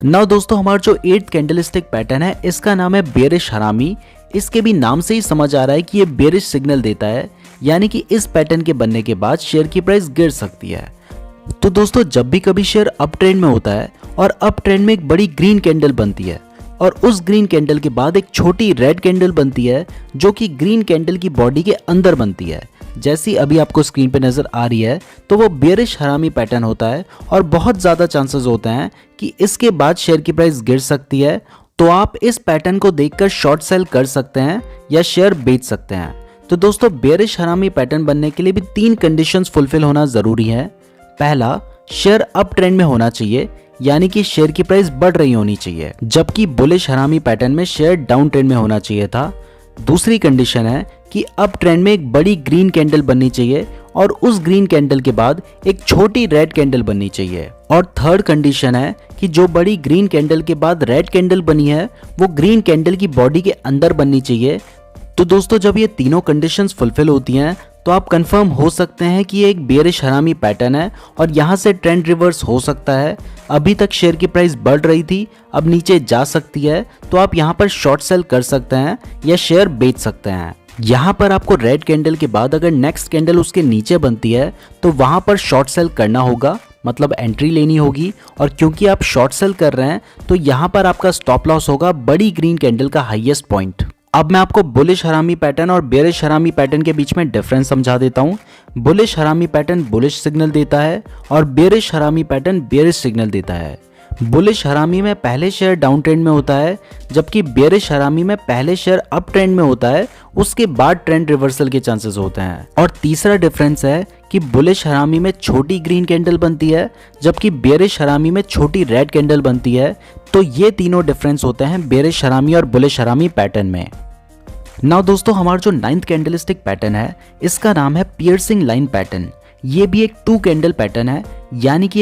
Now दोस्तों, हमारा जो 8th कैंडलस्टिक पैटर्न है इसका नाम है बेरिश हरामी। इसके भी नाम से ही समझ आ रहा है कि ये बेरिश सिग्नल देता है, यानी कि इस पैटर्न के बनने के बाद शेयर की प्राइस गिर सकती है। तो दोस्तों, जब भी कभी शेयर अप ट्रेंड में होता है और अप ट्रेंड में एक बड़ी ग्रीन कैंडल बनती है और उस ग्रीन कैंडल के बाद एक छोटी रेड कैंडल बनती है जो कि ग्रीन कैंडल की बॉडी के अंदर बनती है, जैसी अभी आपको स्क्रीन पे नजर आ रही है, तो वो बेरिश हरामी पैटर्न होता है और बहुत ज़्यादा चांसेस होते हैं कि इसके बाद शेयर की प्राइस गिर सकती है। तो आप इस पैटर्न को देखकर शॉर्ट सेल कर सकते हैं या शेयर बेच सकते हैं। तो दोस्तों, बेरिश हरामी पैटर्न बनने के लिए भी 3 कंडीशंस फुलफिल होना ज़रूरी है। पहला, शेयर अप ट्रेंड में होना चाहिए, यानी कि शेयर की प्राइस बढ़ रही होनी चाहिए, जबकि बुलिश हरामी पैटर्न में शेयर डाउन ट्रेंड में होना चाहिए था। दूसरी कंडीशन है कि अप ट्रेंड में एक बड़ी ग्रीन कैंडल बननी चाहिए और उस ग्रीन कैंडल के बाद एक छोटी रेड कैंडल बननी चाहिए। और थर्ड कंडीशन है कि जो बड़ी ग्रीन कैंडल के बाद रेड कैंडल बनी है वो ग्रीन कैंडल की बॉडी के अंदर बननी चाहिए। तो दोस्तों, जब ये तीनों कंडीशंस फुलफिल होती हैं तो आप कंफर्म हो सकते हैं कि ये एक बेरिश हरामी पैटर्न है और यहाँ से ट्रेंड रिवर्स हो सकता है। अभी तक शेयर की प्राइस बढ़ रही थी, अब नीचे जा सकती है, तो आप यहाँ पर शॉर्ट सेल कर सकते हैं या शेयर बेच सकते हैं। यहाँ पर आपको रेड कैंडल के बाद अगर नेक्स्ट कैंडल उसके नीचे बनती है तो वहाँ पर शॉर्ट सेल करना होगा, मतलब एंट्री लेनी होगी। और क्योंकि आप शॉर्ट सेल कर रहे हैं तो यहाँ पर आपका स्टॉप लॉस होगा बड़ी ग्रीन कैंडल का हाईएस्ट पॉइंट। अब मैं आपको बुलिश हरामी पैटर्न और बेरिश हरामी पैटर्न के बीच में डिफरेंस समझा देता हूँ। बुलिश हरामी पैटर्न बुलिश सिग्नल देता है और बेरिश हरामी पैटर्न बेरिश सिग्नल देता है। बुलिश हरामी में पहले शेयर डाउन ट्रेंड में होता है, जबकि बेरिश हरामी में पहले शेयर अप ट्रेंड में होता है, उसके बाद ट्रेंड रिवर्सल के चांसेस होते हैं। और तीसरा डिफरेंस है कि बुलिश हरामी में छोटी ग्रीन कैंडल बनती है, जबकि बेरिश हरामी में छोटी रेड कैंडल बनती है। तो ये तीनों डिफरेंस होते हैं बेरिश हरामी और बुलिश हरामी पैटर्न में। नाउ दोस्तों, हमारा जो 9th कैंडलस्टिक पैटर्न है इसका नाम है पियर्सिंग लाइन पैटर्न। ये भी एक 2 कैंडल पैटर्न है, यानी कि